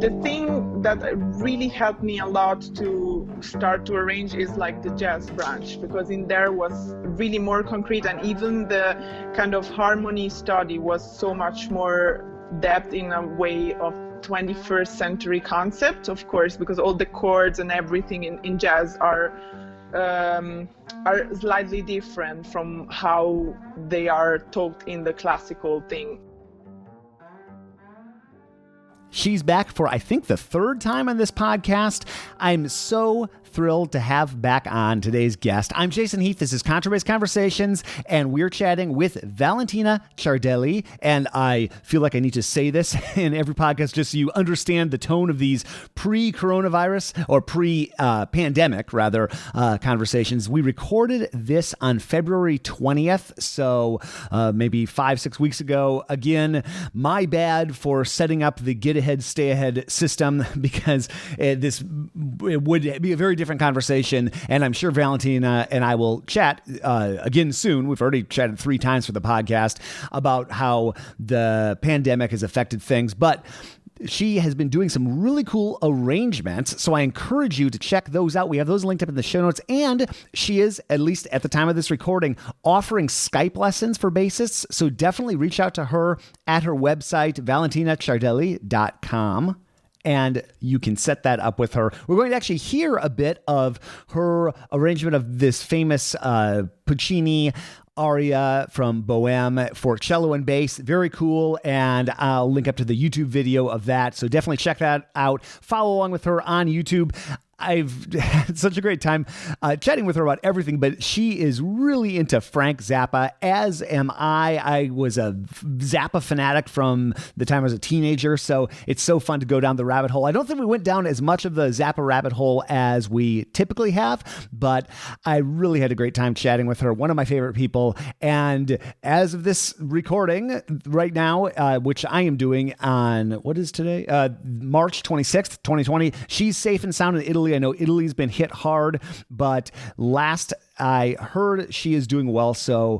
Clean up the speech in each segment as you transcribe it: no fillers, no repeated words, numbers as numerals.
The thing that really helped me a lot to start to arrange is like the jazz branch, because in there was really more concrete, and even the kind of harmony study was so much more depth in a way of 21st century concept, of course, because all the chords and everything in jazz are slightly different from how they are taught in the classical thing. She's back for, I think, the third time on this podcast. I'm so thrilled to have back on today's guest. I'm Jason Heath. This is Contrabass Conversations, and we're chatting with Valentina Ciardelli. And I feel like I need to say this in every podcast just so you understand the tone of these pre-coronavirus or pre-pandemic, rather, conversations. We recorded this on February 20th, so maybe 5-6 weeks ago. Again, my bad for setting up the get ahead, stay ahead system, because it would be a very different conversation, and I'm sure Valentina and I will chat again soon. We've already chatted 3 times for the podcast about how the pandemic has affected things, but she has been doing some really cool arrangements, so I encourage you to check those out. We have those linked up in the show notes, and she is, at least at the time of this recording, offering Skype lessons for bassists, so definitely reach out to her at her website, valentinaciardelli.com. And you can set that up with her. We're going to actually hear a bit of her arrangement of this famous Puccini aria from Bohème for cello and bass. Very cool. And I'll link up to the YouTube video of that. So definitely check that out. Follow along with her on YouTube. I've had such a great time chatting with her about everything, but she is really into Frank Zappa, as am I. I was a Zappa fanatic from the time I was a teenager, so it's so fun to go down the rabbit hole. I don't think we went down as much of the Zappa rabbit hole as we typically have, but I really had a great time chatting with her, one of my favorite people. And as of this recording right now, which I am doing on, what is today? March 26th, 2020, she's safe and sound in Italy. I know Italy's been hit hard, but last I heard she is doing well. So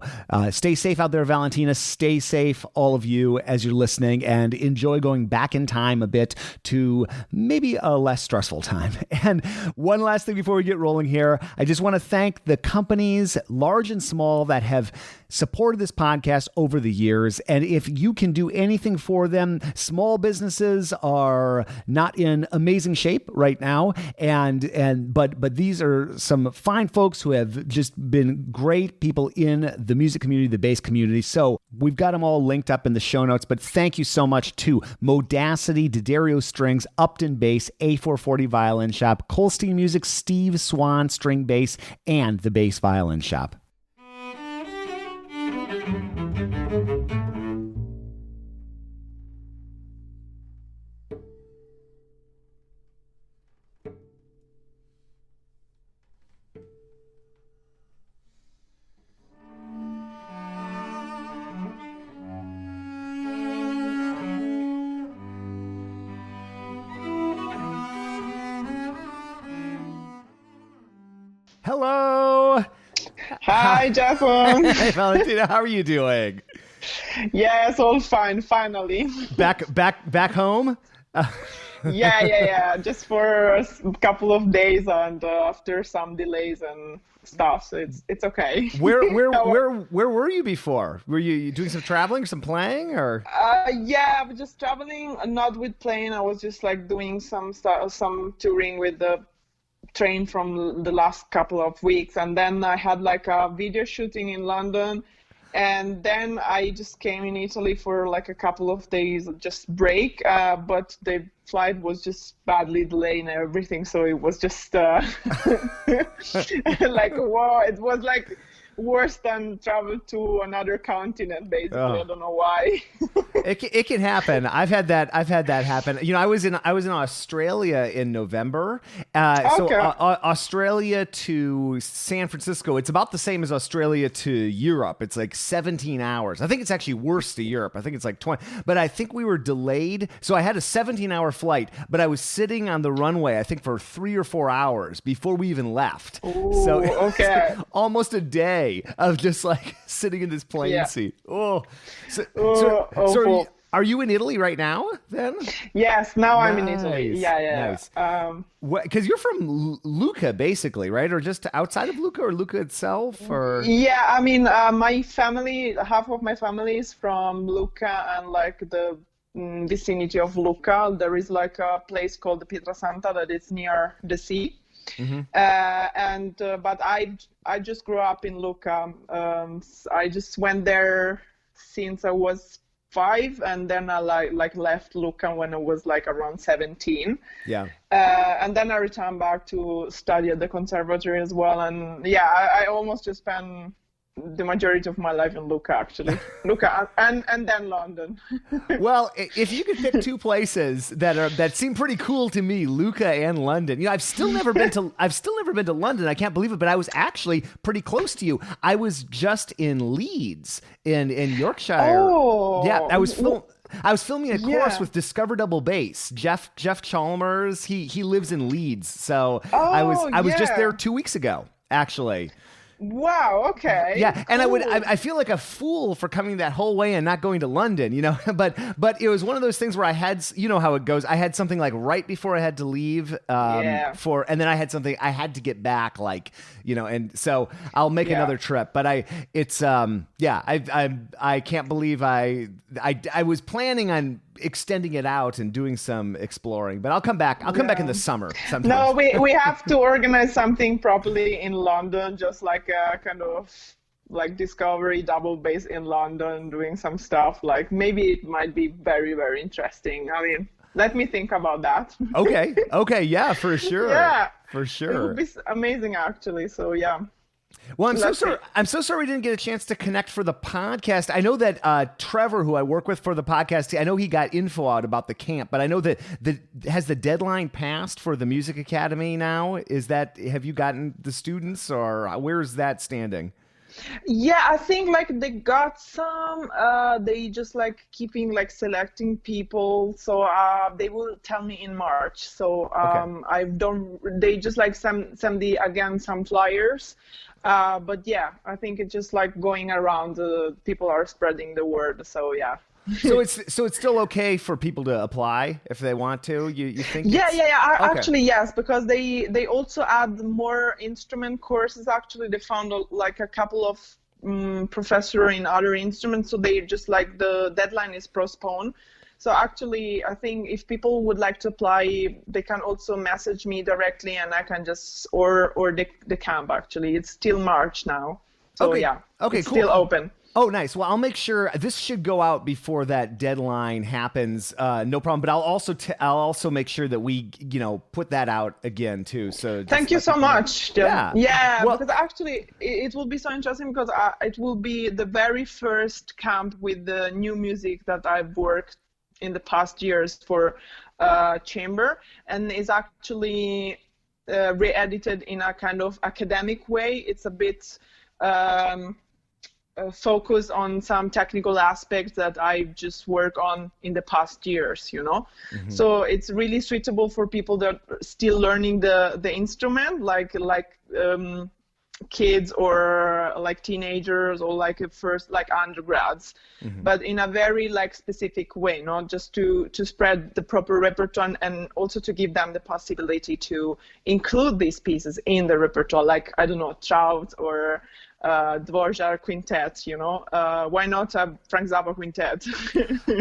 stay safe out there, Valentina. Stay safe, all of you, as you're listening, and enjoy going back in time a bit to maybe a less stressful time. And one last thing before we get rolling here, I just want to thank the companies, large and small, that have supported this podcast over the years. And if you can do anything for them, small businesses are not in amazing shape right now. But these are some fine folks who have just been great people in the music community, the bass community. So we've got them all linked up in the show notes. But thank you so much to Modacity, D'Addario Strings, Upton Bass, A440 Violin Shop, Kolstein Music, Steve Swan String Bass, and the Bass Violin Shop. Hello. Hi, Jason. Hey, Valentina. How are you doing? Yes, all fine. Finally. Back home. Yeah. Just for a couple of days, and after some delays and stuff, so it's okay. Where were you before? Were you doing some traveling, some playing, or? Yeah, I was just traveling, not with plane. I was just like doing some touring with the train from the last couple of weeks, and then I had like a video shooting in London, and then I just came in Italy for like a couple of days just break, but the flight was just badly delayed and everything, so it was just like, wow, it was like worse than travel to another continent, basically. Oh. I don't know why. It can happen. I've had that happen. You know, I was in Australia in November. So Australia to San Francisco, it's about the same as Australia to Europe. It's like 17 hours. I think it's actually worse to Europe. I think it's like 20. But I think we were delayed. So I had a 17-hour flight, but I was sitting on the runway, I think, for 3 or 4 hours before we even left. Ooh, so okay. Almost a day of just like sitting in this plane seat. Oh, so Are you in Italy right now then? Yes, now I'm in Italy. Yeah. Nice. Because you're from Lucca, basically, right? Or just outside of Lucca, or Lucca itself, or? Yeah, I mean, my family, half of my family is from Lucca and like the vicinity of Lucca. There is like a place called Pietrasanta that is near the sea. But I just grew up in Lucca. I just went there since I was 5, and then I like left Lucca when I was like around 17. Yeah. And then I returned back to study at the conservatory as well. And yeah, I almost just spent the majority of my life in Lucca, actually. Lucca and then London. Well, if you could pick 2 places that seem pretty cool to me, Lucca and London. You know, I've still never been to London. I can't believe it, but I was actually pretty close to you. I was just in Leeds in Yorkshire. Oh. Yeah, I was filming a course with Discover Double Bass. Jeff Chalmers, he lives in Leeds. So I was just there 2 weeks ago, actually. Wow. Okay. Yeah, and cool. I feel like a fool for coming that whole way and not going to London, you know. But it was one of those things where I had, you know how it goes. I had something like right before I had to leave and then I had something I had to get back, like, you know. And so I'll make another trip. But I can't believe I was planning on extending it out and doing some exploring, but I'll come back in the summer sometime. No, we have to organize something properly in London, just like a kind of like Discovery Double Bass in London, doing some stuff. Like maybe it might be very, very interesting. I mean, let me think about that. Okay, yeah, for sure. Yeah, for sure. It would be amazing, actually. So yeah. Well, I'm so sorry we didn't get a chance to connect for the podcast. I know that Trevor, who I work with for the podcast, I know he got info out about the camp, but I know that has the deadline passed for the Music Academy now? Have you gotten the students, or where is that standing? Yeah, I think like they got some, they just like keeping like selecting people. So they will tell me in March. So they just like send some flyers. But yeah, I think it's just like going around, people are spreading the word. So yeah. So it's still okay for people to apply if they want to. You think? Yeah. Actually, yes, because they also add more instrument courses. Actually, they found like a couple of professor in other instruments, so they just like the deadline is postponed. So actually, I think if people would like to apply, they can also message me directly, and I can just or the camp. Actually, it's still March now. So it's cool. Still open. Oh, nice. Well, I'll make sure this should go out before that deadline happens. No problem. But I'll also make sure that we, put that out again too. So thank you so much. Yeah. Well, because actually it will be so interesting because it will be the very first camp with the new music that I've worked in the past years for chamber, and is actually re-edited in a kind of academic way. It's a bit focus on some technical aspects that I just work on in the past years, Mm-hmm. So it's really suitable for people that are still learning the instrument, like kids or like teenagers or like first like undergrads, mm-hmm. but in a very like specific way, not just to spread the proper repertoire and also to give them the possibility to include these pieces in the repertoire, like I don't know, Trout or Dvorak quintet, why not a Frank Zappa quintet?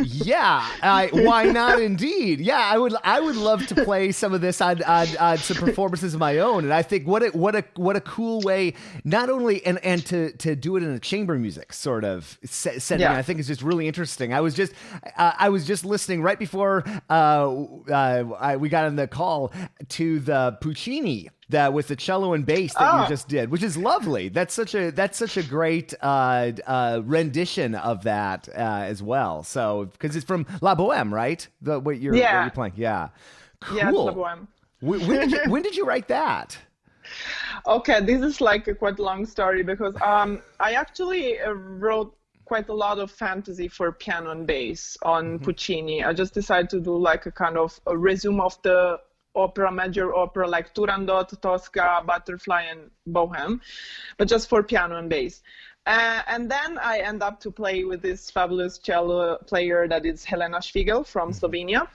Yeah, why not indeed? Yeah, I would love to play some of this on some performances of my own, and I think what a cool way, not only and to do it in a chamber music sort of setting. Yeah. I think is just really interesting. I was just listening right before we got on the call to the Puccini. With the cello and bass that you just did, which is lovely. That's such a great rendition of that as well. So because it's from La Bohème, right? What you're playing, yeah. Cool. Yeah, it's La Bohème. When did you write that? Okay, this is like a quite long story because I actually wrote quite a lot of fantasy for piano and bass on mm-hmm. Puccini. I just decided to do like a kind of a resume of the major opera like Turandot, Tosca, Butterfly, and Bohème, but just for piano and bass. And then I end up to play with this fabulous cello player that is Helena Schwigel from Slovenia.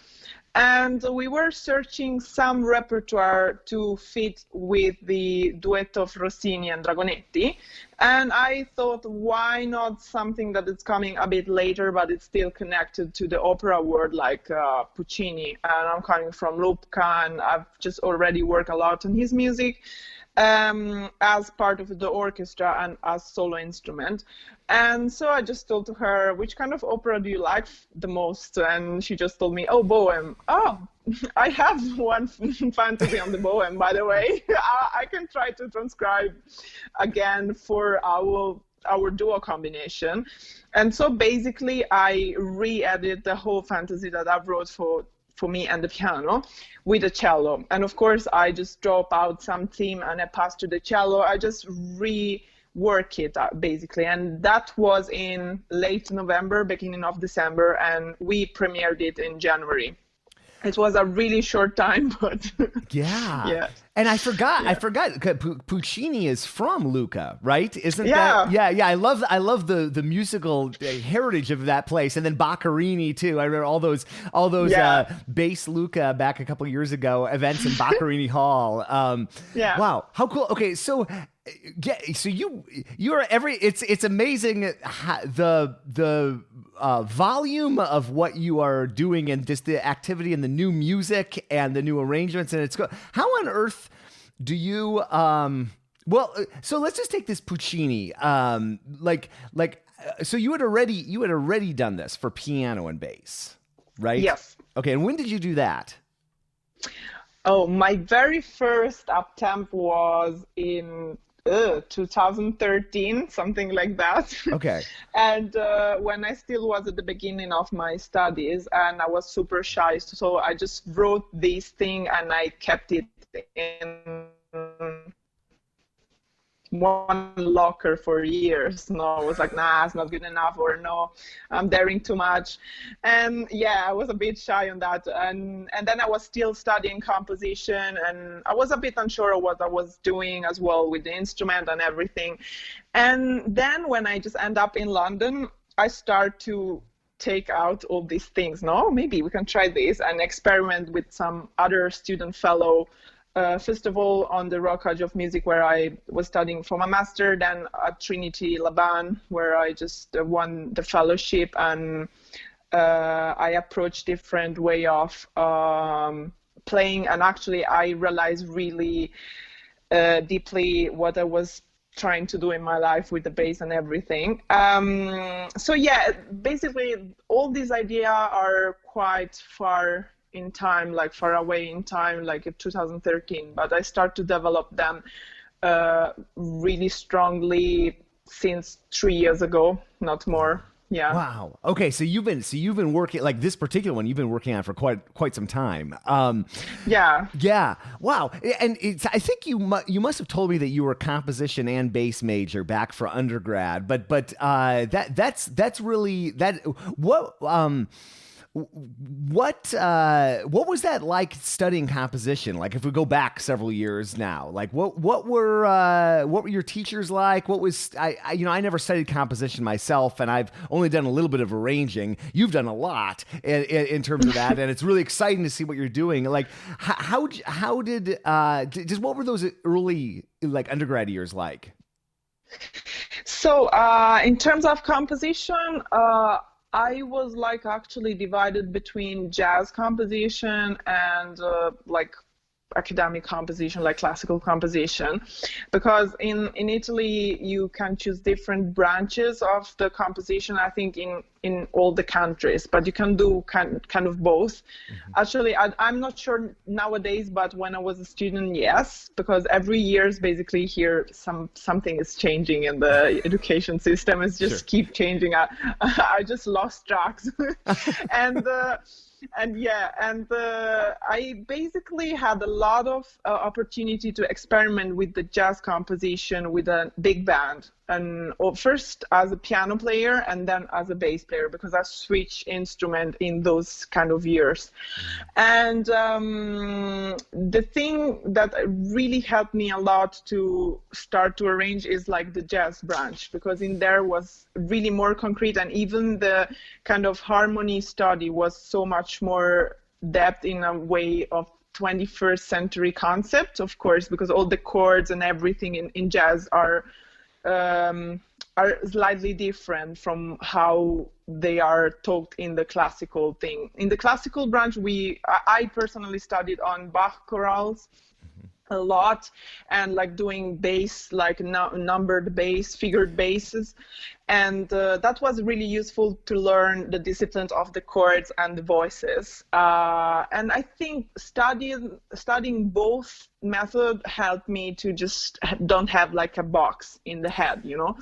And we were searching some repertoire to fit with the duet of Rossini and Dragonetti. And I thought, why not something that is coming a bit later, but it's still connected to the opera world, like Puccini. And I'm coming from Lubka, and I've just already worked a lot on his music as part of the orchestra and as solo instrument. And so I just told to her, which kind of opera do you like the most? And she just told me, oh, Bohème. Oh, I have one fantasy on the Bohème, by the way. I can try to transcribe again for our duo combination. And so basically I re-edited the whole fantasy that I wrote for me and the piano with the cello. And of course, I just drop out some theme and I pass to the cello. I just rework it basically. And that was in late November, beginning of December, and we premiered it in January. It was a really short time, but yeah. And I forgot. Puccini is from Lucca, right? Isn't that? Yeah. I love the musical heritage of that place, and then Boccherini too. I remember all those bass Lucca back a couple of years ago events in Boccherini Hall. Wow, how cool. Okay, so. Yeah, so you are it's amazing the volume of what you are doing and just the activity and the new music and the new arrangements, and it's how on earth do you so let's just take this Puccini so you had already done this for piano and bass, right? Yes. Okay, and when did you do that? Oh, my very first attempt was in 2013, something like that. Okay. And when I still was at the beginning of my studies, and I was super shy, so I just wrote this thing and I kept it in one locker for years. No, I was like, nah, it's not good enough, or no, I'm daring too much. And yeah, I was a bit shy on that. And then I was still studying composition, and I was a bit unsure of what I was doing as well with the instrument and everything. And then when I just end up in London, I start to take out all these things. No, maybe we can try this and experiment with some other student fellow. First of all, on the Royal College of Music, where I was studying for my master, then at Trinity Laban, where I just won the fellowship, and I approached different way of playing, and actually I realized really deeply what I was trying to do in my life with the bass and everything. So yeah, basically all these ideas are quite far in time, like far away in time, like in 2013, but I start to develop them really strongly since 3 years ago, not more. Yeah. Wow. Okay. So you've been working, like this particular one, you've been working on for quite some time. Yeah. Yeah. Wow. And I think you must have told me that you were a composition and bass major back for undergrad, but that's really that. What was that like studying composition? Like if we go back several years now, like what were your teachers like? What was I never studied composition myself, and I've only done a little bit of arranging. You've done a lot in terms of that, and it's really exciting to see what you're doing. Like how did just what were those early like undergrad years like? So in terms of composition, I was like actually divided between jazz composition and like academic composition, like classical composition, because in Italy you can choose different branches of the composition, I think in all the countries, but you can do kind of both. Mm-hmm. Actually, I'm not sure nowadays, but when I was a student, yes, because every year basically here something is changing in the education system. It's just keep changing. I just lost tracks. And I basically had a lot of opportunity to experiment with the jazz composition with a big band. first as a piano player and then as a bass player, because I switched instrument in those kind of years. And the thing that really helped me a lot to start to arrange is like the jazz branch, because in there was really more concrete, and even the kind of harmony study was so much more depth in a way of 21st century concept, of course, because all the chords and everything in jazz are slightly different from how they are taught in the classical thing. In the classical branch, I personally studied on Bach chorales a lot, and like doing bass, like numbered bass, figured basses, and that was really useful to learn the disciplines of the chords and the voices. And I think studying both method helped me to just don't have like a box in the head, you know,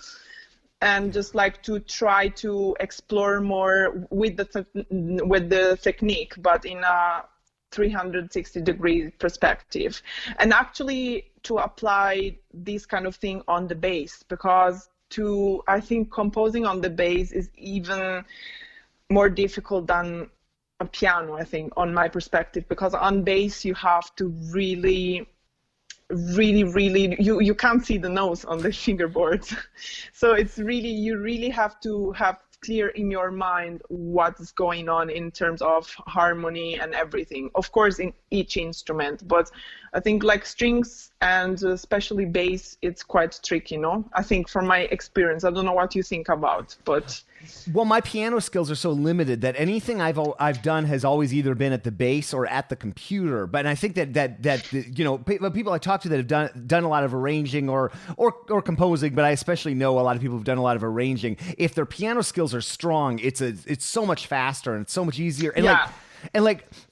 and just like to try to explore more with the technique, but in a 360-degree perspective, and actually to apply this kind of thing on the bass, because I think composing on the bass is even more difficult than a piano, I think, on my perspective, because on bass you have to really, you can't see the notes on the fingerboards. So it's really, you really have to have clear in your mind what's going on in terms of harmony and everything, of course, in each instrument. But I think like strings and especially bass, it's quite tricky, no? I think from my experience, I don't know what you think about, but... Well, my piano skills are so limited that anything I've done has always either been at the bass or at the computer. But I think that you know, people I talk to that have done a lot of arranging or composing, but I especially know a lot of people who've done a lot of arranging. If their piano skills are strong, it's so much faster and it's so much easier. And yeah.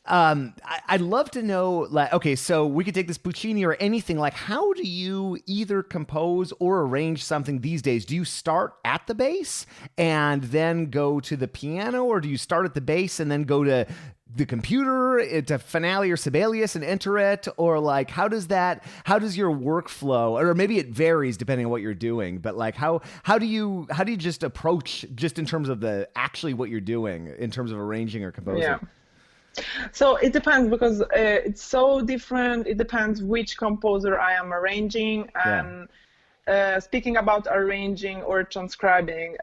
I'd love to know, like, okay, so we could take this Puccini or anything, like, how do you either compose or arrange something these days? Do you start at the bass and then go to the piano, or do you start at the bass and then go to the computer, to Finale or Sibelius and enter it? Or like, how does your workflow, or maybe it varies depending on what you're doing, but like, how do you just approach, just in terms of actually what you're doing in terms of arranging or composing? Yeah. So it depends, because it's so different. It depends which composer I am arranging. And speaking about arranging or transcribing,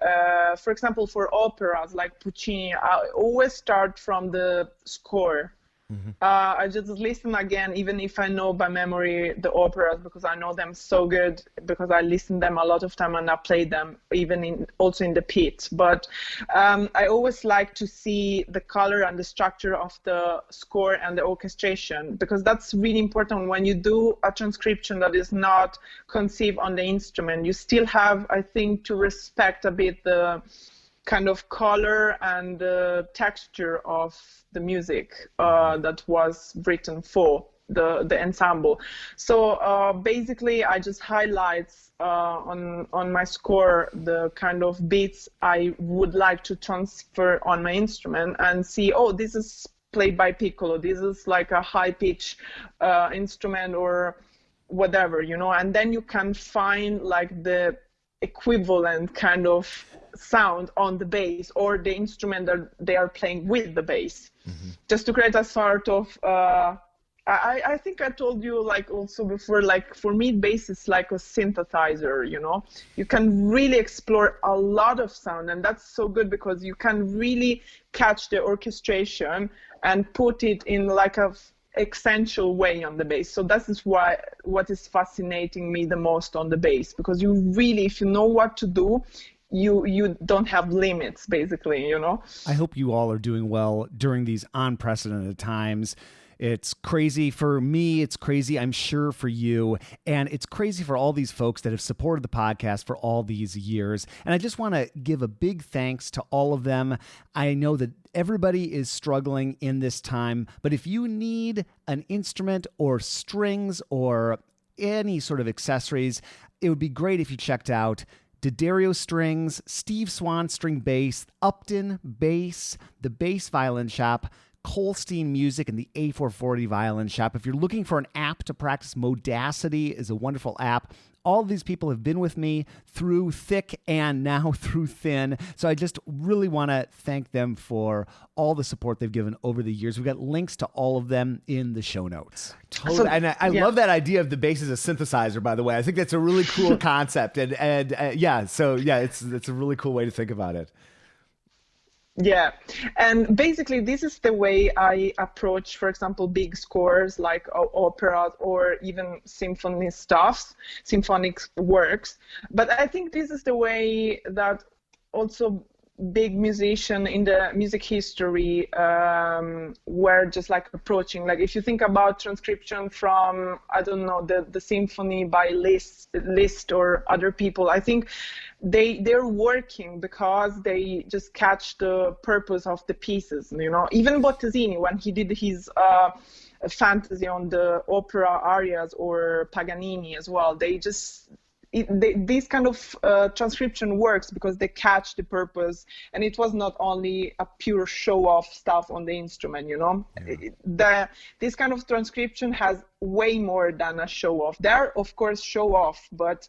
for example, for operas like Puccini, I always start from the score. Mm-hmm. I just listen again, even if I know by memory the operas, because I know them so good, because I listen them a lot of time and I play them even also in the pit. But I always like to see the color and the structure of the score and the orchestration, because that's really important when you do a transcription that is not conceived on the instrument. You still have, I think, to respect a bit the kind of color and the texture of the music that was written for the ensemble. So basically I just highlight on my score the kind of beats I would like to transfer on my instrument, and see, oh, this is played by piccolo, this is like a high pitch instrument or whatever, you know, and then you can find like the equivalent kind of sound on the bass or the instrument that they are playing with the bass, just to create a sort of I think I told you, like, also before, like, for me bass is like a synthesizer, you know. You can really explore a lot of sound, and that's so good because you can really catch the orchestration and put it in like a essential way on the bass. So that is what is fascinating me the most on the bass, because you really, if you know what to do, you don't have limits, basically, you know. I hope you all are doing well during these unprecedented times. It's crazy for me. It's crazy, I'm sure, for you. And it's crazy for all these folks that have supported the podcast for all these years. And I just want to give a big thanks to all of them. I know that everybody is struggling in this time, but if you need an instrument or strings or any sort of accessories, it would be great if you checked out D'Addario Strings, Steve Swan String Bass, Upton Bass, the Bass Violin Shop, Kolstein Music, and the A440 Violin Shop. If you're looking for an app to practice, Modacity is a wonderful app. all of these people have been with me through thick and now through thin. So I just really want to thank them for all the support they've given over the years. We've got links to all of them in the show notes. Totally. And I love that idea of the bass as a synthesizer, by the way. I think that's a really cool concept. And it's a really cool way to think about it. Yeah, and basically this is the way I approach, for example, big scores like operas or even symphonic works. But I think this is the way that also big musicians in the music history were just like approaching. Like if you think about transcription from, I don't know, the symphony by Liszt or other people, I think they're working because they just catch the purpose of the pieces, you know. Even Bottesini, when he did his fantasy on the opera arias, or Paganini as well, this kind of transcription works because they catch the purpose, and it was not only a pure show-off stuff on the instrument, you know. This kind of transcription has way more than a show-off. There, of course, show-off, but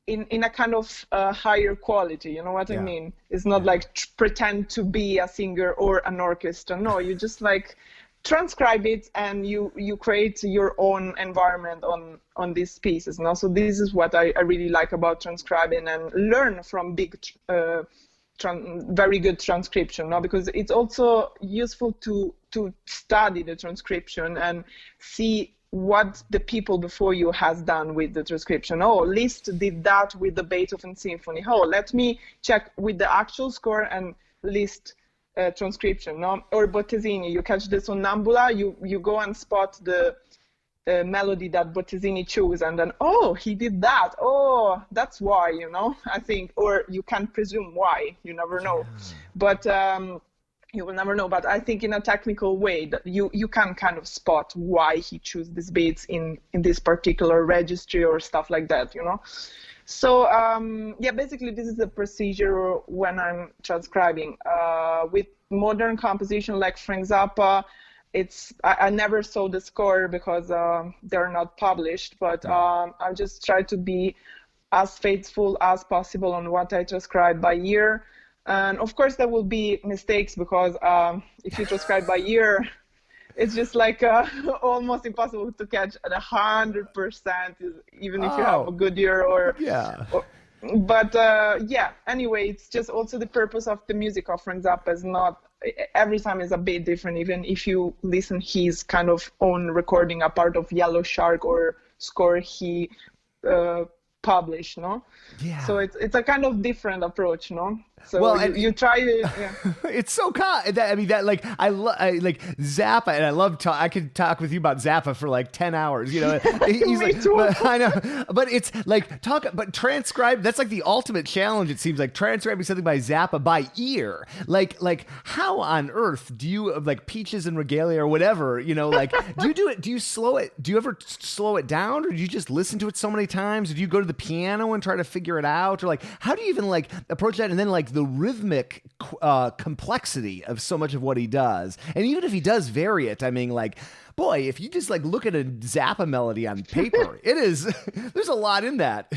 in a kind of higher quality, you know what I mean? It's not like pretend to be a singer or an orchestra. No, you just like transcribe it and you create your own environment on these pieces. No? So this is what I really like about transcribing and learn from big, very good transcription. No? Because it's also useful to study the transcription and see what the people before you has done with the transcription. Oh, Liszt did that with the Beethoven symphony. Oh, let me check with the actual score and Liszt transcription. No? Or Bottesini, you catch the Sonnambula, you go and spot the melody that Bottesini chose, and then, oh, he did that. Oh, that's why, you know, I think. Or you can presume why. You never know. But you will never know, but I think in a technical way that you can kind of spot why he chose these beats in this particular registry or stuff like that, you know. So basically this is the procedure when I'm transcribing. With modern composition like Frank Zappa, I never saw the score because they're not published, but I just try to be as faithful as possible on what I transcribe by ear. And of course there will be mistakes because if you transcribe by ear, it's just like almost impossible to catch at 100%, even if you have a good ear anyway, it's just also the purpose of the music of Frank Zappa is not, every time is a bit different, even if you listen his kind of own recording, a part of Yellow Shark or score he published, no? Yeah. So it's a kind of different approach, no? So well, you try it. Yeah. It's so I like Zappa, and I love I could talk with you about Zappa for like 10 hours. You know, he's like, but, I know, but it's like but transcribe. That's like the ultimate challenge. It seems like transcribing something by Zappa by ear. Like how on earth do you, like Peaches and Regalia or whatever? You know, like do you do it? Do you slow it? Do you ever slow it down, or do you just listen to it so many times? Or do you go to the piano and try to figure it out, or like how do you even like approach that? And then like the rhythmic complexity of so much of what he does, and even if he does vary it, I mean, like, boy, if you just like look at a Zappa melody on paper, there's a lot in that.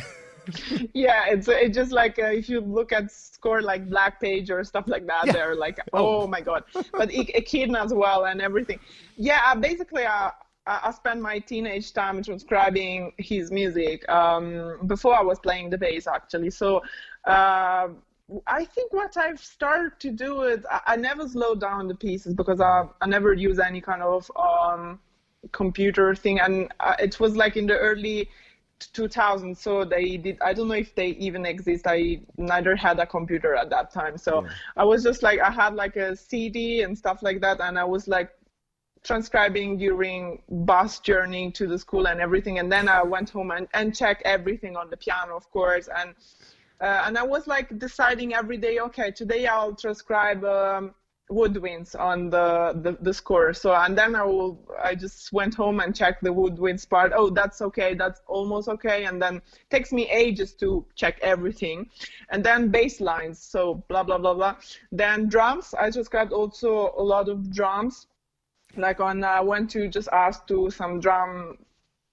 Yeah, it's just like if you look at score like Black Page or stuff like that, they're like, oh my god. But Echidna as well and everything. Yeah, basically I spent my teenage time transcribing his music before I was playing the bass, actually. So I think what I've started to do is I never slow down the pieces because I never use any kind of computer thing, and it was like in the early 2000s, so they did, I don't know if they even exist. I neither had a computer at that time, so I was just like, I had like a CD and stuff like that, and I was like transcribing during bus journey to the school and everything, and then I went home and checked everything on the piano, of course, and I was like deciding every day, okay, today I'll transcribe woodwinds on the score. So, and then I just went home and checked the woodwinds part. Oh, that's okay, that's almost okay. And then it takes me ages to check everything. And then bass lines, so blah, blah, blah, blah. Then drums, I transcribed also a lot of drums. Like I went to just ask to some drum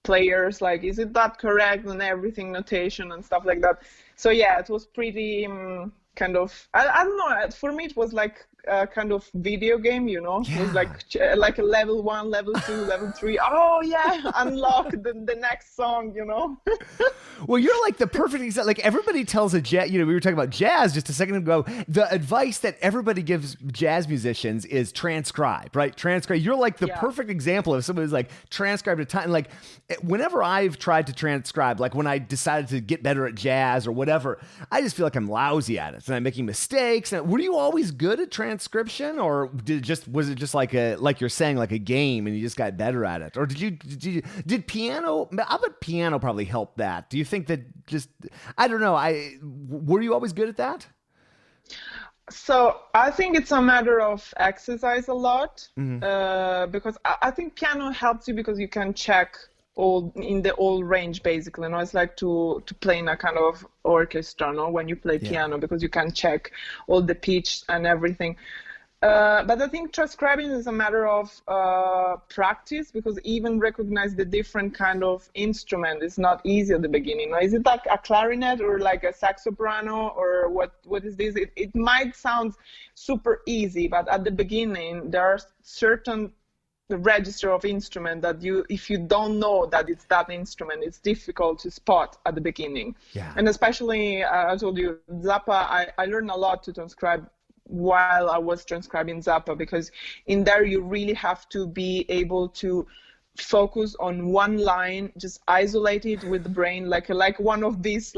players, like, is it that correct and everything, notation and stuff like that. So yeah, it was pretty kind of, I don't know, for me it was like a kind of video game, you know. Yeah. It was like a level 1, level 2, level 3. Oh yeah, unlock the next song, you know. Well, you're like the perfect example. Like everybody tells a jazz, you know, we were talking about jazz just a second ago. The advice that everybody gives jazz musicians is transcribe, right? Transcribe. You're like the perfect example of somebody who's like transcribed a time. Like whenever I've tried to transcribe, like when I decided to get better at jazz or whatever, I just feel like I'm lousy at it and I'm making mistakes. And were you always good at transcription, or was it just like you're saying, like a game and you just got better at it? Or did piano, I bet piano probably helped that. Do you think that I don't know, were you always good at that? So I think it's a matter of exercise a lot, because I think piano helps you because you can check in the whole range, basically. You know, it's like to play in a kind of orchestra, no, when you play piano, because you can check all the pitch and everything. But I think transcribing is a matter of practice, because even recognize the different kind of instrument is not easy at the beginning. Is it like a clarinet or like a saxoprano, or what is this? It might sound super easy, but at the beginning there are certain register of instrument that if you don't know that it's that instrument, it's difficult to spot at the beginning. Yeah. And especially, I told you, Zappa, I learned a lot to transcribe while I was transcribing Zappa, because in there you really have to be able to focus on one line, just isolate it with the brain, like one of these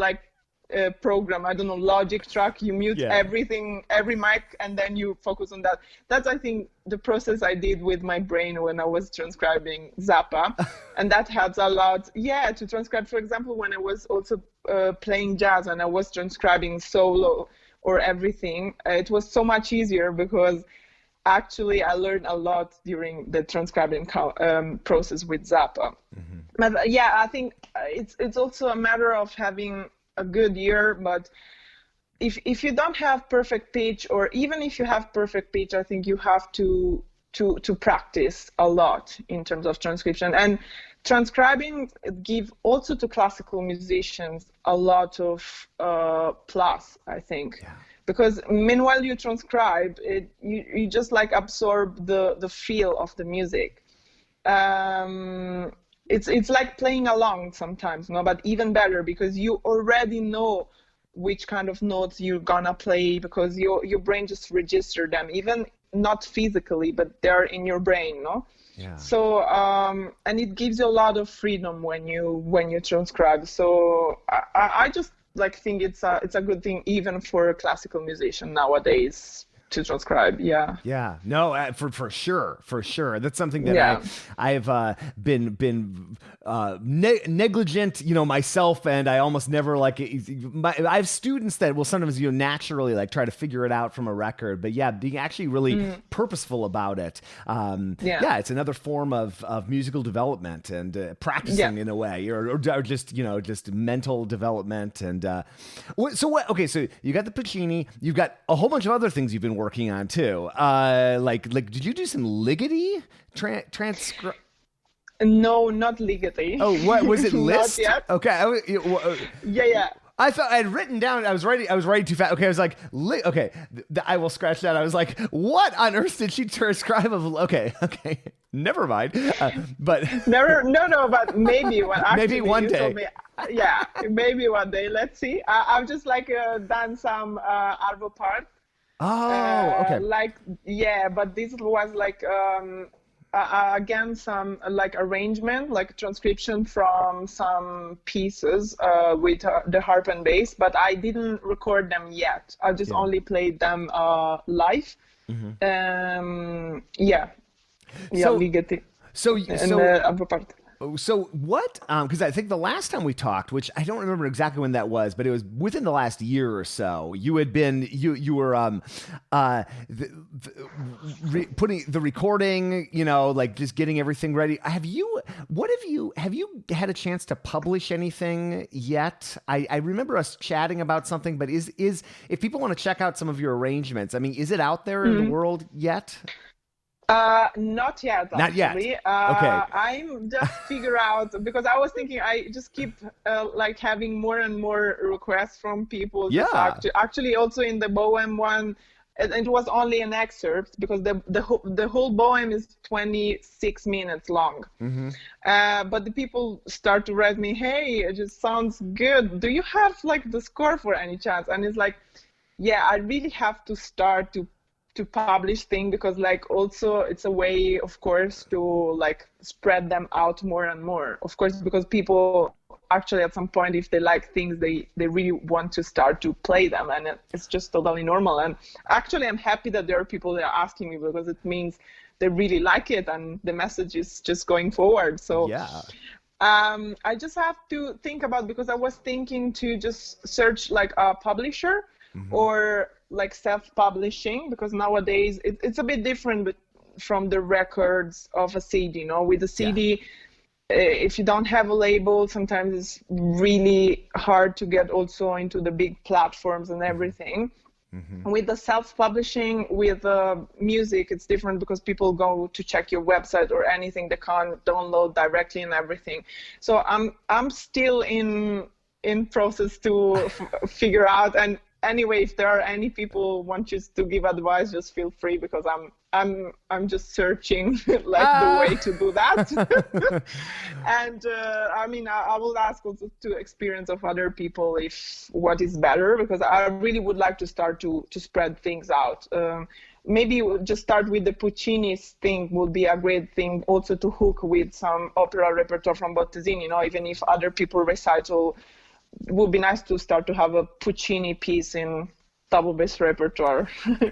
program, I don't know, Logic track, you mute everything, every mic, and then you focus on that. That's, I think, the process I did with my brain when I was transcribing Zappa. And that helps a lot, to transcribe. For example, when I was also playing jazz and I was transcribing solo or everything, it was so much easier, because actually I learned a lot during the transcribing process with Zappa. But I think it's also a matter of having a good ear. But if you don't have perfect pitch, or even if you have perfect pitch, I think you have to practice a lot in terms of transcription. And transcribing give also to classical musicians a lot of plus, I think, because meanwhile you transcribe it, you just like absorb the feel of the music. It's like playing along sometimes, no? But even better, because you already know which kind of notes you're gonna play, because your brain just register them, even not physically, but they're in your brain, no? Yeah. So and it gives you a lot of freedom when you transcribe. So I just think it's a good thing even for a classical musician nowadays to transcribe. No, for sure that's something that I've been negligent, myself, and I almost never I have students that will sometimes naturally try to figure it out from a record, but being actually really purposeful about it, it's another form of musical development and practicing in a way, or just mental development. And so you got the Puccini, you've got a whole bunch of other things you've been working on too. Did you do some Ligeti transcribe? No, not Ligeti. Oh, what was it? Liszt? Not yet. Okay. Yeah. I thought I had written down. I was writing too fast. Okay, I was like, I will scratch that. I was like, what on earth did she transcribe of? Okay, never mind. But no. But maybe maybe one day. Maybe one day. Let's see. I've just done some Arvo part. Oh, okay. But this was again some arrangement, transcription from some pieces with the harp and bass, but I didn't record them yet. I just only played them live. Ligeti. So what, because I think the last time we talked, which I don't remember exactly when that was, but it was within the last year or so, you had been, you were putting the recording, just getting everything ready. Have you had a chance to publish anything yet? I remember us chatting about something, but is if people want to check out some of your arrangements, I mean, is it out there in the world yet? Not yet, Not yet. actually. Okay. I'm just figure out because I was thinking I just keep like having more and more requests from people. Yeah. Actually, also in the Bohème one, it was only an excerpt because the whole Bohème is 26 minutes long. But the people start to write me, hey, it just sounds good. Do you have like the score for any chance? And it's like, yeah, I really have to start to publish things because like also it's a way of course to like spread them out more and more, of course, because people actually at some point if they like things they really want to start to play them, and it's just totally normal. And actually I'm happy that there are people that are asking me because it means they really like it and the message is just going forward. So yeah. I just have to think about, because I was thinking to just search like a publisher or like self-publishing, because nowadays it's a bit different from the records of a CD. You know, with a CD, if you don't have a label, sometimes it's really hard to get also into the big platforms and everything. With the self-publishing, with music, it's different because people go to check your website or anything, they can't download directly and everything. So I'm still in process to figure out. And anyway, if there are any people want you to give advice, just feel free, because I'm just searching like the way to do that. And I mean, I will ask also to experience of other people if what is better, because I really would like to start to spread things out. Maybe we'll just start with the Puccini's thing would be a great thing also to hook with some opera repertoire from Bottesini, you know, even if other people recital. It would be nice to start to have a Puccini piece in double bass repertoire.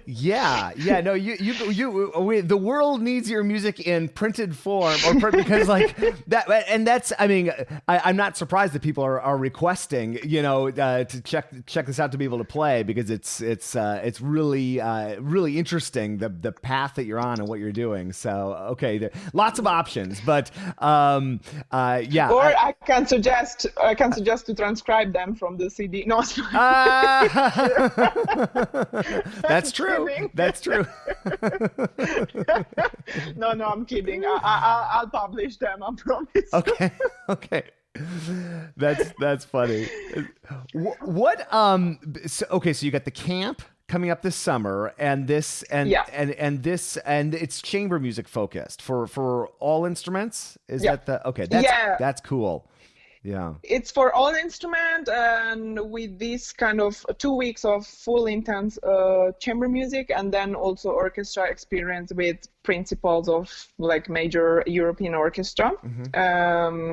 Yeah. No, the world needs your music in printed form, because like that, and that's, I mean, I'm not surprised that people are requesting, you know, to check this out to be able to play, because it's really really interesting the path that you're on and what you're doing. So okay, there lots of options, but yeah. Or I can suggest to transcribe them from the CD. No. That's true. That's true. No, I'm kidding. I'll publish them, I promise. Okay. That's funny. What so you got the camp coming up this summer, and this and it's chamber music focused for all instruments. Is that that's cool. Yeah, it's for all instrument, and with this kind of 2 weeks of full intense chamber music, and then also orchestra experience with principals of like major European orchestra.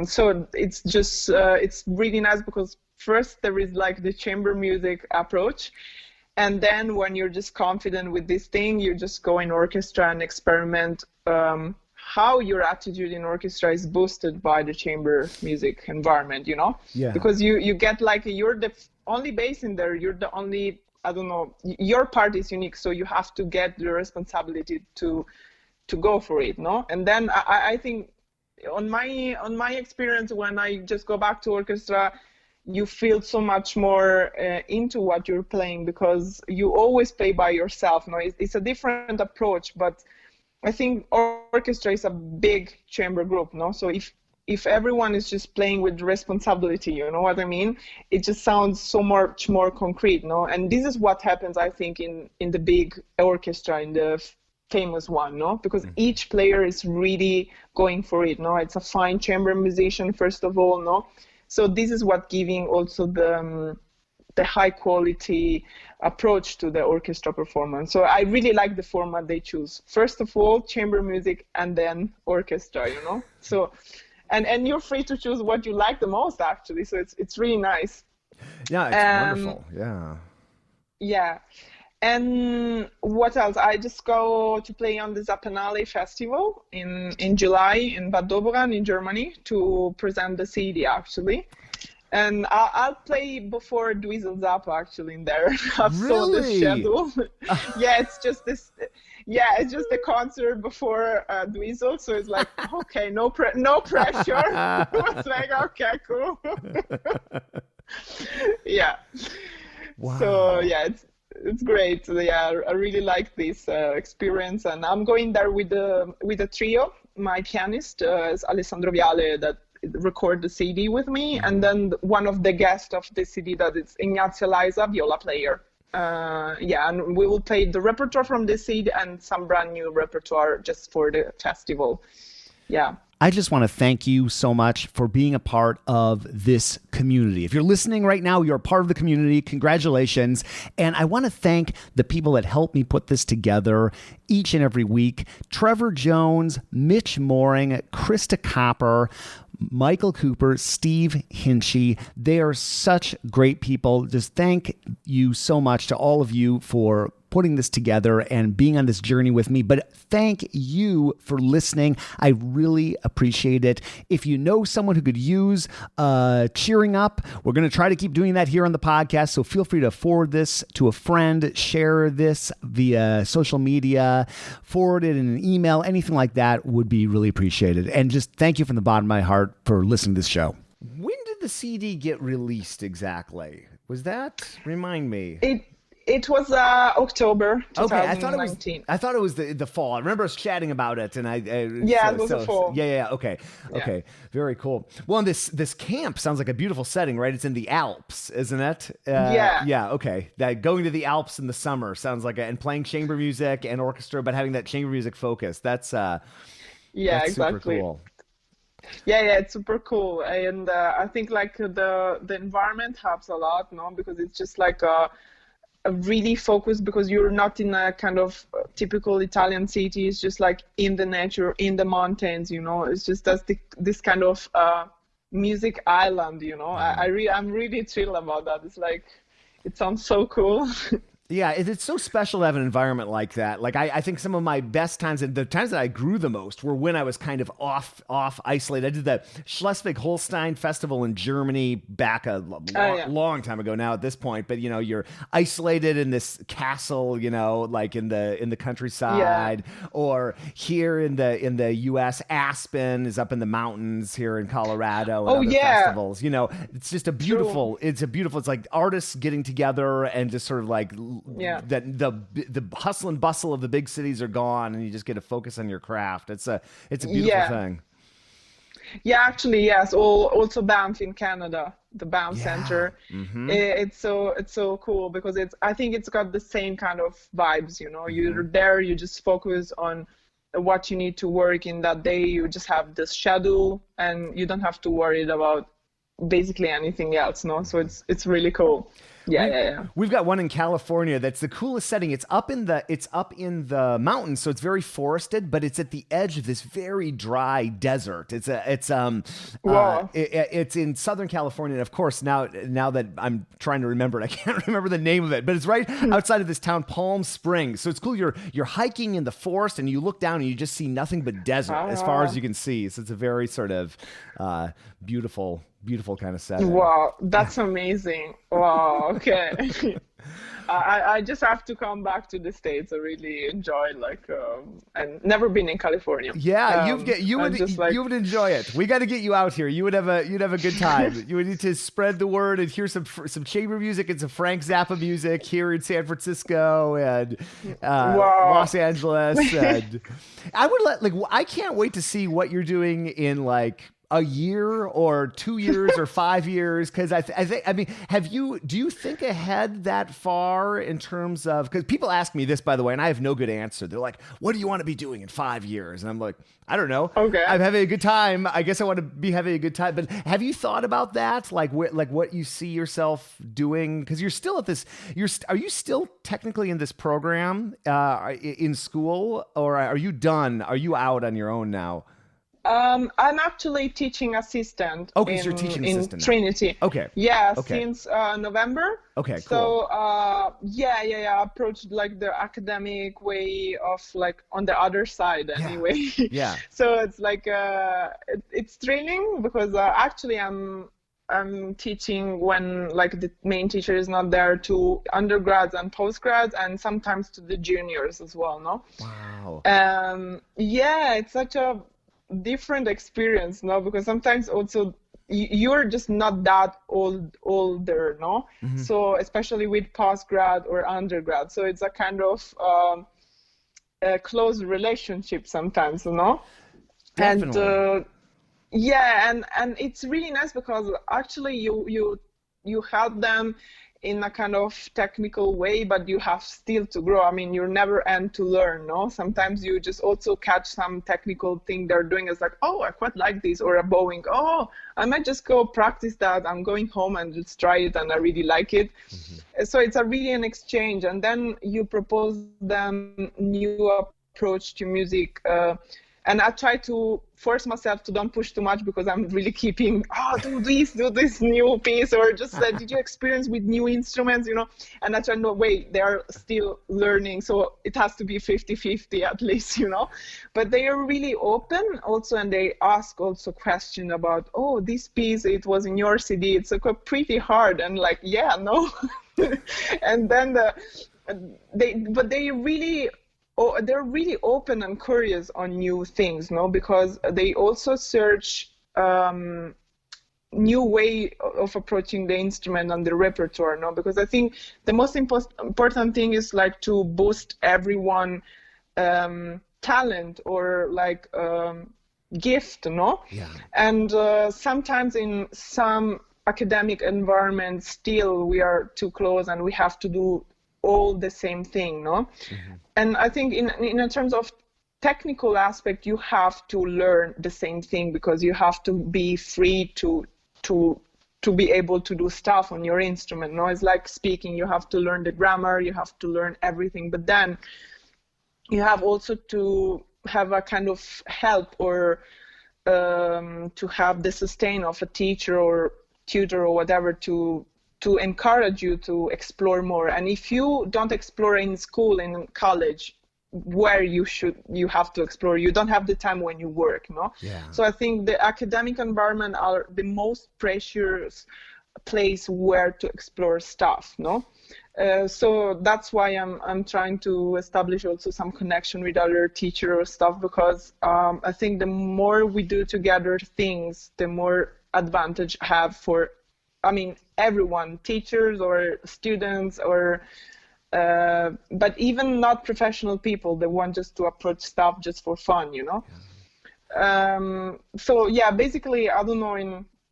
So it's just it's really nice, because first there is like the chamber music approach, and then when you're just confident with this thing, you just go in orchestra and experiment how your attitude in orchestra is boosted by the chamber music environment, you know? Yeah. Because you get like, you're the only bass in there, you're the only, I don't know, your part is unique, so you have to get the responsibility to go for it, no? And then I think on my experience, when I just go back to orchestra, you feel so much more into what you're playing, because you always play by yourself, no? It's a different approach, but I think orchestra is a big chamber group, no? So if everyone is just playing with responsibility, you know what I mean? It just sounds so much more concrete, no? And this is what happens, I think, in the big orchestra, in the famous one, no? Because each player is really going for it, no? It's a fine chamber musician, first of all, no? So this is what giving also the high quality approach to the orchestra performance. So I really like the format they choose. First of all, chamber music, and then orchestra, you know? So, and you're free to choose what you like the most, actually. So it's really nice. Yeah, it's wonderful. Yeah. Yeah. And what else? I just go to play on the Zappa Festival in July in Bad Doberan in Germany to present the CD, actually. And I'll play before Dweezil Zappa, actually, in there. I've saw the schedule. Yeah, it's just this. Yeah, it's just a concert before Dweezil, so it's like, okay, no pressure. It's like, okay, cool. Yeah. Wow. So yeah, it's great. Yeah, I really like this experience, and I'm going there with a trio. My pianist is Alessandro Viale that record the CD with me, and then one of the guests of the CD that is Ignazio Liza, viola player. And we will play the repertoire from the CD and some brand new repertoire just for the festival. Yeah. I just want to thank you so much for being a part of this community. If you're listening right now, you're a part of the community. Congratulations. And I want to thank the people that helped me put this together each and every week. Trevor Jones, Mitch Mooring, Krista Copper, Michael Cooper, Steve Hinchy. They are such great people. Just thank you so much to all of you for putting this together and being on this journey with me. But thank you for listening. I really appreciate it. If you know someone who could use cheering up, we're going to try to keep doing that here on the podcast. So feel free to forward this to a friend, share this via social media, forward it in an email, anything like that would be really appreciated. And just thank you from the bottom of my heart for listening to this show. When did the CD get released exactly? Was that? Remind me. It was October 2019. Okay, I thought it was the fall. I remember us chatting about it, and it was the fall. Yeah. Okay, very cool. Well, and this camp sounds like a beautiful setting, right? It's in the Alps, isn't it? Yeah. Okay. That going to the Alps in the summer sounds like and playing chamber music and orchestra, but having that chamber music focus. That's that's exactly. Super cool. Yeah, it's super cool, and I think like the environment helps a lot, no? Because it's just like a really focused, because you're not in a kind of typical Italian city. It's just like in the nature, in the mountains, it's just this kind of music island, I'm really thrilled about that. It's like, it sounds so cool. Yeah, it's so special to have an environment like that. Like I think some of my best times, and the times that I grew the most, were when I was kind of off isolated. I did the Schleswig-Holstein festival in Germany back a long time ago now at this point. But you're isolated in this castle, like in the countryside, or here in the U.S. Aspen is up in the mountains here in Colorado. And other festivals. It's just a beautiful. True. It's like artists getting together and just sort of like. That the hustle and bustle of the big cities are gone, and you just get to focus on your craft. It's a beautiful thing. Yeah, actually, yes. Also Banff in Canada, the Banff Center. Mm-hmm. It's so cool because I think it's got the same kind of vibes. You're there, you just focus on what you need to work in that day. You just have this schedule, and you don't have to worry about basically anything else. So it's really cool. Yeah. We've got one in California that's the coolest setting. It's up in the mountains, so it's very forested, but it's at the edge of this very dry desert. It's in Southern California, and of course now that I'm trying to remember it, I can't remember the name of it, but it's right outside of this town, Palm Springs. So it's cool. You're hiking in the forest, and you look down, and you just see nothing but desert as far as you can see. So it's a very sort of beautiful kind of setting. Wow, that's amazing. Wow, okay. I just have to come back to the States. I really enjoy and never been in California. Yeah, you would enjoy it. We got to get you out here. You'd have a good time. You would need to spread the word and hear some chamber music and some Frank Zappa music here in San Francisco and Los Angeles. And I can't wait to see what you're doing in a year or 2 years or 5 years, because do you think ahead that far in terms of, because people ask me this, by the way, and I have no good answer. They're like, what do you want to be doing in 5 years? And I'm like, I don't know. Okay. I'm having a good time. I guess I want to be having a good time. But have you thought about that? Like what you see yourself doing? Because you're still at this, are you still technically in this program in school, or are you done? Are you out on your own now? I'm actually teaching assistant. Okay, so you're teaching assistant in Trinity. Okay. Yeah, since November. Okay, cool. So I approached the academic way of on the other side anyway. Yeah. So it's it's thrilling because actually I'm teaching when the main teacher is not there, to undergrads and postgrads, and sometimes to the juniors as well. No. Wow. It's such a different experience, because sometimes also you're just not that older, no? So especially with postgrad or undergrad, so it's a kind of a close relationship sometimes, you know. Definitely. And yeah, and it's really nice because actually you help them in a kind of technical way, but you have still to grow. I mean, you're never end to learn, no? Sometimes you just also catch some technical thing they're doing. It's like, oh, I quite like this, or a bowing. Oh, I might just go practice that. I'm going home and just try it, and I really like it. So it's a really an exchange, and then you propose them new approach to music. And I try to force myself to don't push too much because I'm really keeping, do this new piece, or just did you experience with new instruments, you know? And I try, no, wait, they're still learning. So it has to be 50-50 at least, you know? But they are really open also, and they ask also questions about, oh, this piece, it was in your CD. It's pretty hard. And like, yeah, no. And then they're really open and curious on new things, no? Because they also search new way of approaching the instrument and the repertoire, no? Because I think the most important thing is like to boost everyone talent or like gift, no? Yeah. And sometimes in some academic environments, still we are too close and we have to do all the same thing, no? And I think in terms of technical aspect, you have to learn the same thing because you have to be free to be able to do stuff on your instrument. No, it's like speaking. You have to learn the grammar. You have to learn everything. But then you have also to have a kind of help or to have the sustain of a teacher or tutor or whatever to encourage you to explore more. And if you don't explore in school, in college, where you have to explore, you don't have the time when you work, no? Yeah. So I think the academic environment are the most precious place where to explore stuff, no? So that's why I'm trying to establish also some connection with other teachers or stuff, because I think the more we do together things, the more advantage have for, I mean, everyone, teachers or students or but even not professional people, they want just to approach stuff just for fun, you know? So yeah, basically, I don't know,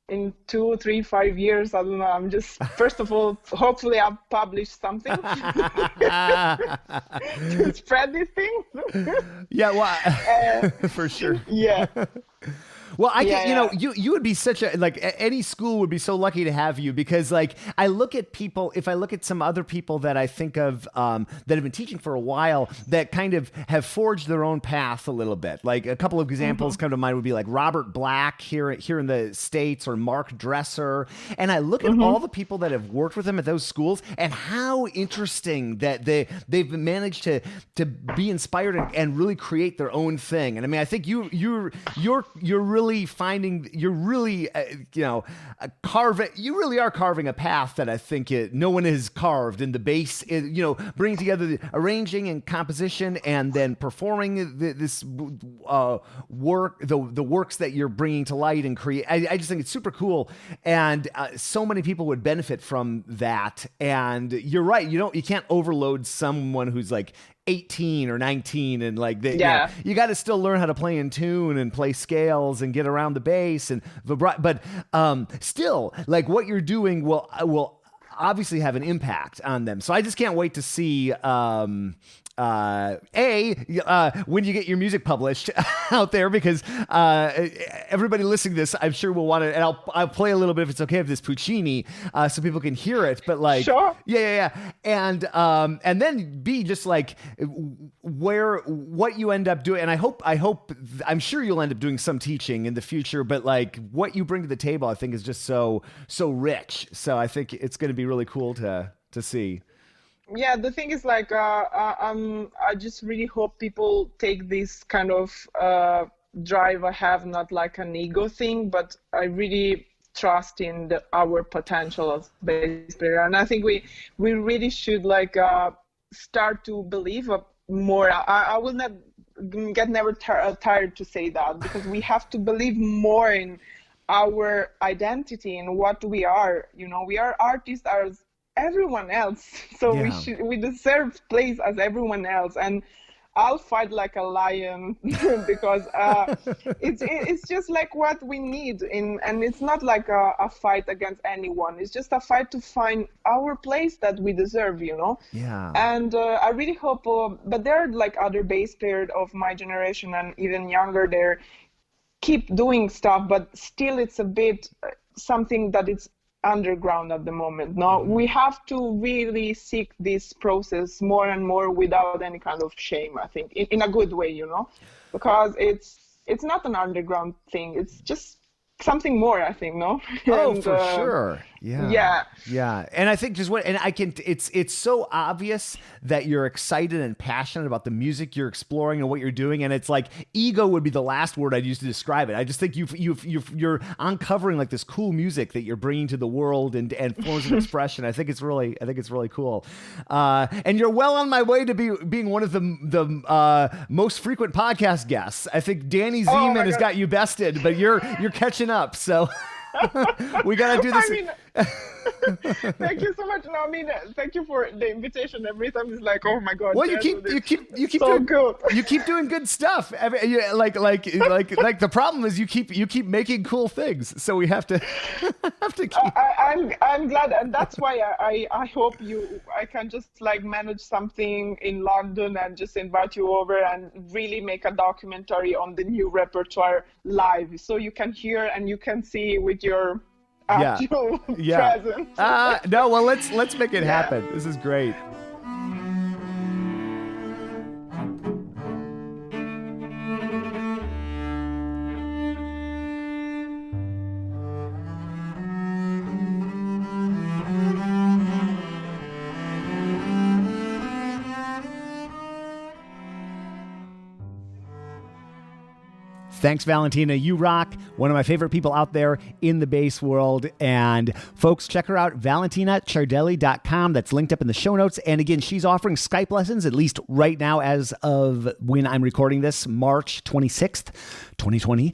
in 2, 3, 5 years, I don't know, I'm just, first of all, hopefully I'll publish something to spread this thing. Yeah, well, for sure. Yeah. Well, you would be such a, like, any school would be so lucky to have you, because like I look at people, if I look at some other people that I think of that have been teaching for a while that kind of have forged their own path a little bit. Like a couple of examples come to mind would be like Robert Black here in the States, or Mark Dresser. And I look at all the people that have worked with them at those schools and how interesting that they've managed to be inspired and really create their own thing. And I mean, I think you're really finding, you're really, carving, you really are carving a path that I think no one has carved in the bass, bringing together the arranging and composition and then performing this work, the works that you're bringing to light and create. I just think it's super cool. And so many people would benefit from that. And you're right. You can't overload someone who's like 18 or 19 and like you got to still learn how to play in tune and play scales and get around the bass and vibrato, but still, like, what you're doing will obviously have an impact on them. So I just can't wait to see when you get your music published out there, because everybody listening to this, I'm sure will want to, and I'll play a little bit, if it's okay, of this Puccini, so people can hear it. But like, sure. Yeah. And then be just like what you end up doing. And I'm sure you'll end up doing some teaching in the future, but like what you bring to the table, I think is just so rich. So I think it's going to be really cool to see. Yeah, the thing is, like, I just really hope people take this kind of drive I have, not like an ego thing, but I really trust in our potential as bass player, and I think we really should like start to believe more. I will not get never tired to say that, because we have to believe more in our identity and what we are. We are artists as everyone else, so we deserve place as everyone else. And I'll fight like a lion because it's just like what we need and it's not like a fight against anyone. It's just a fight to find our place that we deserve, Yeah. And I really hope, but there are like other bass players of my generation and even younger, they keep doing stuff, but still it's a bit something that it's underground at the moment. No, we have to really seek this process more and more without any kind of shame, I think, in a good way, because it's not an underground thing. It's just something more, I think, no? Oh, and, for sure. Yeah. And I think it's so obvious that you're excited and passionate about the music you're exploring and what you're doing. And it's like ego would be the last word I'd use to describe it. I just think you're uncovering like this cool music that you're bringing to the world and forms of expression. I think it's really cool. And you're well on my way to being one of the most frequent podcast guests. I think Danny Zeman has got you bested, but you're catching up. So we got to do this. Thank you so much. No, thank you for the invitation. Every time it's like, oh my God. Well, you keep so doing good. You keep doing good stuff. Like the problem is you keep making cool things. So we have to keep. I'm glad, and that's why I hope I can just like manage something in London and just invite you over and really make a documentary on the new repertoire live, so you can hear and you can see with your actual presence. No, well, let's make it happen. This is great. Thanks, Valentina. You rock. One of my favorite people out there in the bass world. And folks, check her out, ValentinaCiardelli.com. That's linked up in the show notes. And again, she's offering Skype lessons, at least right now as of when I'm recording this, March 26th, 2020.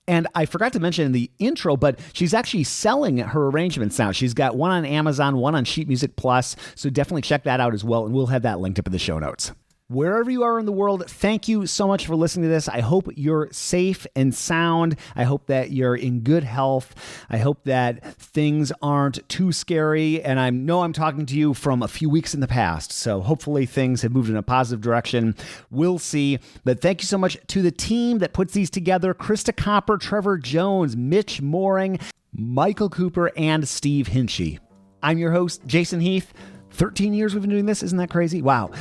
And I forgot to mention in the intro, but she's actually selling her arrangements now. She's got one on Amazon, one on Sheet Music Plus. So definitely check that out as well. And we'll have that linked up in the show notes. Wherever you are in the world, thank you so much for listening to this. I hope you're safe and sound. I hope that you're in good health. I hope that things aren't too scary. And I know I'm talking to you from a few weeks in the past, so hopefully things have moved in a positive direction. We'll see. But thank you so much to the team that puts these together: Krista Copper, Trevor Jones, Mitch Mooring, Michael Cooper, and Steve Hinchy. I'm your host, Jason Heath. 13 years we've been doing this. Isn't that crazy? Wow.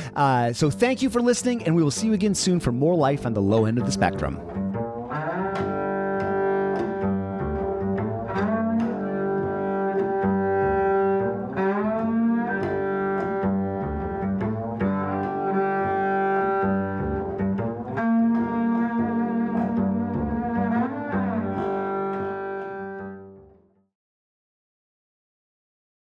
So thank you for listening, and we will see you again soon for more life on the low end of the spectrum.